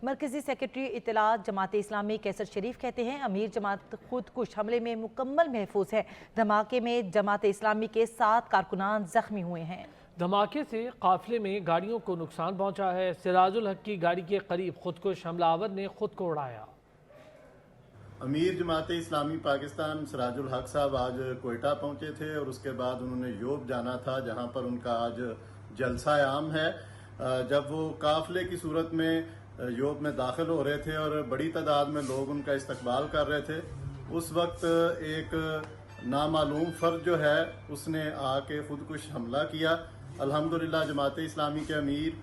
مرکزی سیکرٹری اطلاعات جماعت اسلامی کیسر شریف کہتے ہیں امیر جماعت خود کش حملے میں مکمل محفوظ ہے۔ دھماکے میں جماعت اسلامی کے 7 کارکنان زخمی ہوئے ہیں۔ دھماکے سے قافلے میں گاڑیوں کو نقصان پہنچا ہے۔ سراج الحق کی گاڑی کے قریب خودکش حملہ آور نے خود کو اڑایا۔ امیر جماعت اسلامی پاکستان سراج الحق صاحب آج کوئٹہ پہنچے تھے اور اس کے بعد انہوں نے یوب جانا تھا جہاں پر ان کا آج جلسہ عام ہے۔ جب وہ قافلے کی صورت میں یوب میں داخل ہو رہے تھے اور بڑی تعداد میں لوگ ان کا استقبال کر رہے تھے، اس وقت ایک نامعلوم فرد جو ہے اس نے آ کے خودکش حملہ کیا۔ الحمدللہ جماعت اسلامی کے امیر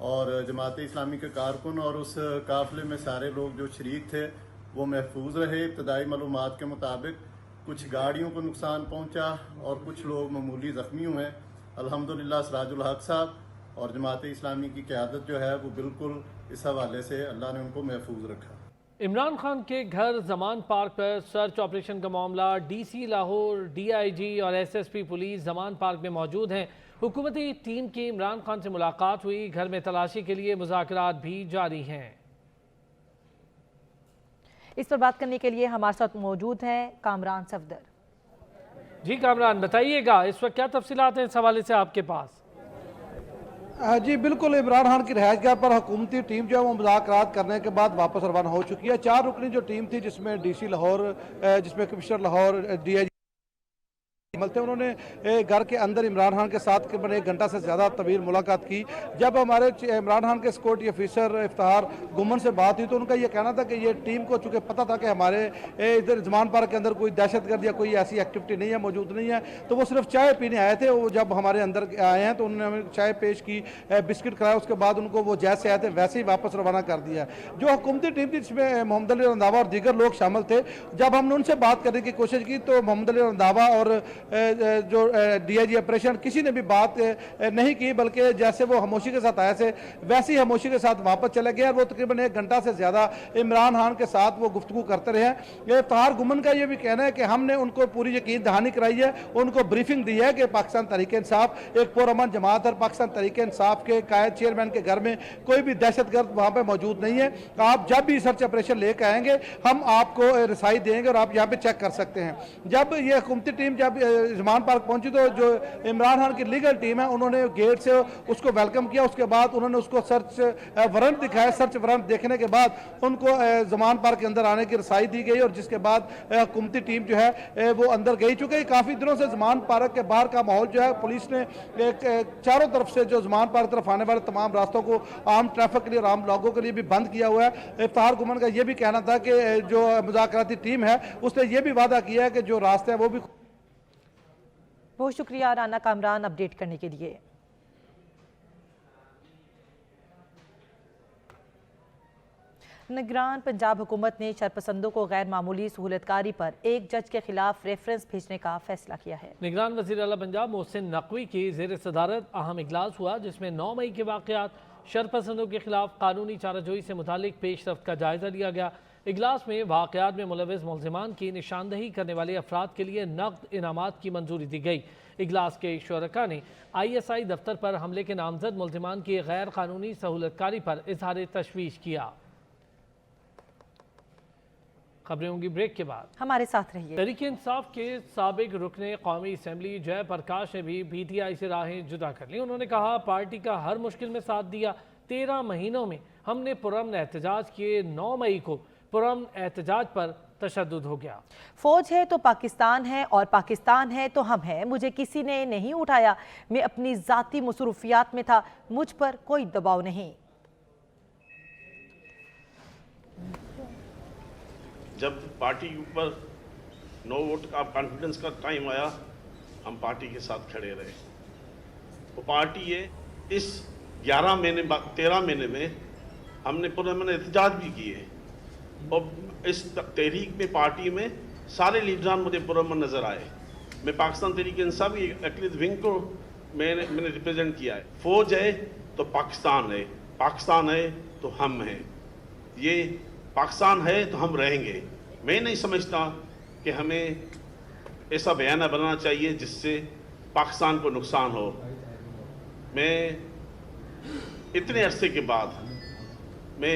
اور جماعت اسلامی کے کارکن اور اس قافلے میں سارے لوگ جو شریک تھے وہ محفوظ رہے۔ ابتدائی معلومات کے مطابق کچھ گاڑیوں کو نقصان پہنچا اور کچھ لوگ معمولی زخمی ہوئے۔ الحمدللہ سراج الحق صاحب اور جماعت اسلامی کی قیادت جو ہے وہ بالکل اس حوالے سے اللہ نے ان کو محفوظ رکھا۔ عمران خان کے گھر زمان پارک پر سرچ آپریشن کا معاملہ، D C Lahore, D I G اور S S P police Zaman Park میں موجود ہیں۔ حکومتی ٹیم کی عمران خان سے ملاقات ہوئی، گھر میں تلاشی کے لیے مذاکرات بھی جاری ہیں۔ اس پر بات کرنے کے لیے ہمارے ساتھ موجود ہیں کامران صفدر۔ جی کامران، بتائیے گا اس وقت کیا تفصیلات ہیں اس حوالے سے آپ کے پاس؟ جی بالکل، عمران خان کی رہائش گاہ پر حکومتی ٹیم جو ہے وہ مذاکرات کرنے کے بعد واپس روانہ ہو چکی ہے۔ 4 رکنی جو ٹیم تھی جس میں ڈی سی لاہور، جس میں کمشنر لاہور، ڈی آئی جی تھے، انہوں نے گھر کے اندر عمران خان کے ساتھ تقریباً 1 گھنٹہ سے زیادہ طویل ملاقات کی۔ جب ہمارے عمران خان کے سیکورٹی افیسر افتخار گمن سے بات ہوئی تو ان کا یہ کہنا تھا کہ یہ ٹیم کو چونکہ پتہ تھا کہ ہمارے ادھر زمان پارک کے اندر کوئی دہشت گرد یا کوئی ایسی ایکٹیویٹی نہیں ہے، موجود نہیں ہے، تو وہ صرف چائے پینے آئے تھے۔ وہ جب ہمارے اندر آئے ہیں تو انہوں نے ہمیں چائے پیش کی، بسکٹ کھلایا، اس کے بعد ان کو وہ جیسے آئے تھے ویسے ہی واپس روانہ کر دیا۔ جو حکومتی ٹیم تھی جس میں محمد علی رنداوا اور دیگر لوگ شامل تھے، جب ہم نے ان سے بات کرنے کی کوشش کی تو محمد علی رنداوا اور جو ڈی آئی جی آپریشن کسی نے بھی بات نہیں کی، بلکہ جیسے وہ خاموشی کے ساتھ آئے تھے ویسی خاموشی کے ساتھ واپس چلے گئے اور وہ تقریباً 1 گھنٹہ سے زیادہ عمران خان کے ساتھ وہ گفتگو کرتے رہے۔ افتخار گمن کا یہ بھی کہنا ہے کہ ہم نے ان کو پوری یقین دہانی کرائی ہے، ان کو بریفنگ دی ہے کہ پاکستان تحریک انصاف ایک پرامن جماعت ہے، پاکستان تحریک انصاف کے قائد چیئرمین کے گھر میں کوئی بھی دہشت گرد وہاں پہ موجود نہیں ہے۔ آپ جب بھی سرچ آپریشن لے کے آئیں گے ہم آپ کو رسائی دیں گے اور آپ یہاں پہ چیک کر سکتے ہیں۔ جب یہ حکومتی ٹیم جب زمان پارک پہنچی تو جو عمران خان کی لیگل ٹیم ہے انہوں نے گیٹ سے اس کو ویلکم کیا، اس کے بعد انہوں نے اس کو سرچ وارنٹ دکھایا۔ سرچ وارنٹ دیکھنے کے بعد ان کو زمان پارک کے اندر آنے کی رسائی دی گئی اور جس کے بعد حکومتی ٹیم جو ہے وہ اندر گئی۔ چونکہ کافی دنوں سے زمان پارک کے باہر کا ماحول جو ہے پولیس نے چاروں طرف سے جو زمان پارک طرف آنے والے تمام راستوں کو عام ٹریفک کے لیے اور عام لوگوں کے لیے بھی بند کیا ہوا ہے۔ افتخار گمن کا یہ بھی کہنا تھا کہ جو مذاکراتی ٹیم ہے اس نے یہ بھی وعدہ کیا ہے کہ جو راستے ہیں وہ بھی۔ بہت شکریہ رانا کامران اپڈیٹ کرنے کے لیے۔ نگران پنجاب حکومت نے شرپسندوں کو غیر معمولی سہولت کاری پر ایک جج کے خلاف ریفرنس بھیجنے کا فیصلہ کیا ہے۔ نگران وزیر اعلیٰ پنجاب محسن نقوی کی زیر صدارت اہم اجلاس ہوا جس میں 9 مئی کے واقعات، شرپسندوں کے خلاف قانونی چارہ جوئی سے متعلق پیش رفت کا جائزہ لیا گیا۔ اجلاس میں واقعات میں ملوث ملزمان کی نشاندہی کرنے والے افراد کے لیے نقد انعامات کی منظوری دی گئی۔ اجلاس کے شرکاء نے آئی ایس آئی دفتر پر حملے کے نامزد ملزمان کی غیر قانونی سہولت کاری پر اظہار تشویش کیا۔ خبریں ہوں گی بریک کے بعد، ہمارے ساتھ رہیے۔ تحریک انصاف کے سابق رکن قومی اسمبلی جے پرکاش نے بھی پی ٹی آئی سے راہیں جدا کر لی۔ انہوں نے کہا پارٹی کا ہر مشکل میں ساتھ دیا، 13 مہینوں میں ہم نے پرامن احتجاج کیے، 9 مئی کو پرامن احتجاج پر تشدد ہو گیا۔ فوج ہے تو پاکستان ہے اور پاکستان ہے تو ہم ہیں، مجھے کسی نے نہیں اٹھایا، میں اپنی ذاتی مصروفیات میں تھا، مجھ پر کوئی دباؤ نہیں۔ جب پارٹی کے اوپر نو ووٹ کا کانفیڈنس کا ٹائم آیا ہم پارٹی کے ساتھ کھڑے رہے۔ وہ پارٹی ہے اس 13 مہینے میں ہم نے پرامن احتجاج بھی کیے اور اس تحریک میں پارٹی میں سارے لیڈران مجھے پرامن نظر آئے۔ میں پاکستان تحریک انصافی اقلیت ونگ کو میں نے ریپرزینٹ کیا ہے۔ فوج ہے تو پاکستان ہے، پاکستان ہے تو ہم ہیں، یہ پاکستان ہے تو ہم رہیں گے۔ میں نہیں سمجھتا کہ ہمیں ایسا بیانہ بنانا چاہیے جس سے پاکستان کو نقصان ہو۔ میں اتنے عرصے کے بعد میں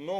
9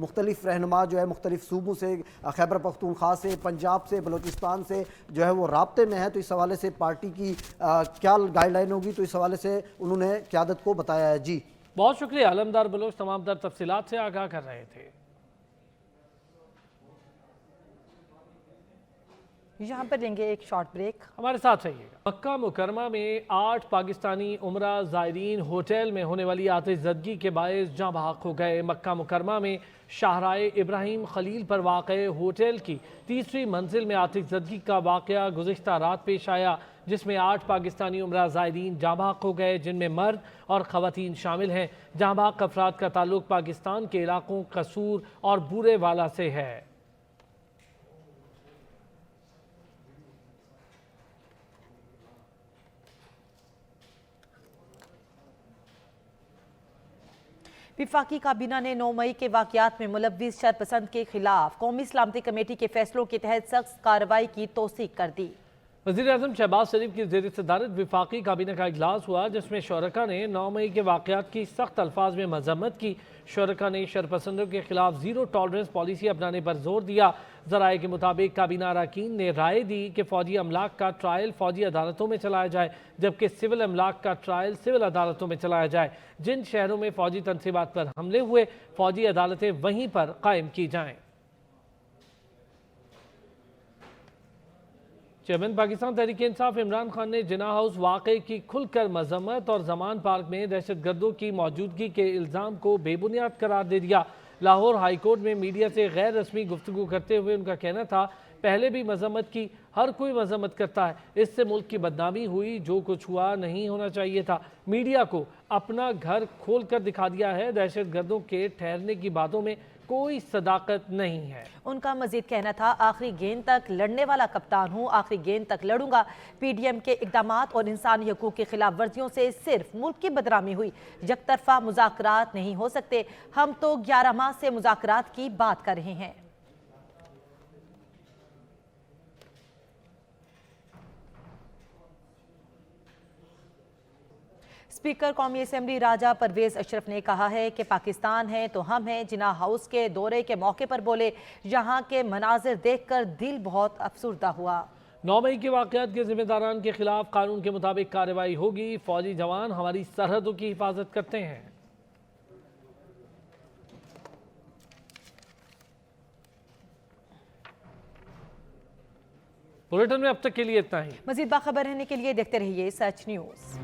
مختلف رہنما جو ہے مختلف صوبوں سے، خیبر پختونخوا سے، پنجاب سے، بلوچستان سے جو ہے وہ رابطے میں ہے، تو اس حوالے سے پارٹی کی کیا گائیڈ لائن ہوگی، تو اس حوالے سے انہوں نے قیادت کو بتایا ہے۔ جی بہت شکریہ علمدار بلوچ، تمام تر تفصیلات سے آگاہ کر رہے تھے۔ یہاں پر لیں گے ایک شارٹ بریک، ہمارے ساتھ رہیے گا۔ مکہ مکرمہ میں 8 پاکستانی عمرہ زائرین ہوٹل میں ہونے والی آتش زدگی کے باعث جاں بحق ہو گئے۔ مکہ مکرمہ میں شاہراہ ابراہیم خلیل پر واقع ہوٹل کی 3ری منزل میں آتش زدگی کا واقعہ گزشتہ رات پیش آیا، جس میں 8 پاکستانی عمرہ زائرین جاں بحق ہو گئے، جن میں مرد اور خواتین شامل ہیں۔ جاں بحق افراد کا تعلق پاکستان کے علاقوں قصور اور بورے والا سے ہے۔ وفاقی کابینہ نے 9 مئی کے واقعات میں ملوث شرپسند کے خلاف قومی سلامتی کمیٹی کے فیصلوں کے تحت سخت کارروائی کی توثیق کر دی۔ وزیر اعظم شہباز شریف کی زیر صدارت وفاقی کابینہ کا اجلاس ہوا، جس میں شرکاء نے 9 مئی کے واقعات کی سخت الفاظ میں مذمت کی۔ شرکاء نے شرپسندوں کے خلاف زیرو ٹالرنس پالیسی اپنانے پر زور دیا۔ ذرائع کے مطابق کابینہ اراکین نے رائے دی کہ فوجی املاک کا ٹرائل فوجی عدالتوں میں چلایا جائے، جبکہ سول املاک کا ٹرائل سول عدالتوں میں چلایا جائے۔ جن شہروں میں فوجی تنصیبات پر حملے ہوئے، فوجی عدالتیں وہیں پر قائم کی جائیں۔ چیئرمین پاکستان تحریک انصاف عمران خان نے جناح ہاؤس واقعے کی کھل کر مذمت اور زمان پارک میں دہشت گردوں کی موجودگی کے الزام کو بے بنیاد قرار دے دیا۔ لاہور ہائی کورٹ میں میڈیا سے غیر رسمی گفتگو کرتے ہوئے ان کا کہنا تھا، پہلے بھی مذمت کی، ہر کوئی مذمت کرتا ہے، اس سے ملک کی بدنامی ہوئی، جو کچھ ہوا نہیں ہونا چاہیے تھا۔ میڈیا کو اپنا گھر کھول کر دکھا دیا ہے، دہشت گردوں کے ٹھہرنے کی باتوں میں کوئی صداقت نہیں ہے۔ ان کا مزید کہنا تھا، آخری گیند تک لڑنے والا کپتان ہوں، آخری گیند تک لڑوں گا۔ پی ڈی ایم کے اقدامات اور انسانی حقوق کی خلاف ورزیوں سے صرف ملک کی بدنامی ہوئی، یک طرفہ مذاکرات نہیں ہو سکتے۔ ہم تو 11 ماہ سے مذاکرات کی بات کر رہے ہیں۔ اسپیکر قومی اسمبلی راجہ پرویز اشرف نے کہا ہے کہ پاکستان ہے تو ہم ہیں۔ جناح ہاؤس کے دورے کے موقع پر بولے، یہاں کے مناظر دیکھ کر دل بہت افسردہ ہوا۔ 9 مئی کے واقعات کے ذمہ داران کے خلاف قانون کے مطابق کارروائی ہوگی۔ فوجی جوان ہماری سرحدوں کی حفاظت کرتے ہیں۔ بلیٹن میں اب تک کے لیے اتنا ہی۔ مزید باخبر رہنے کے لیے دیکھتے رہیے سچ نیوز۔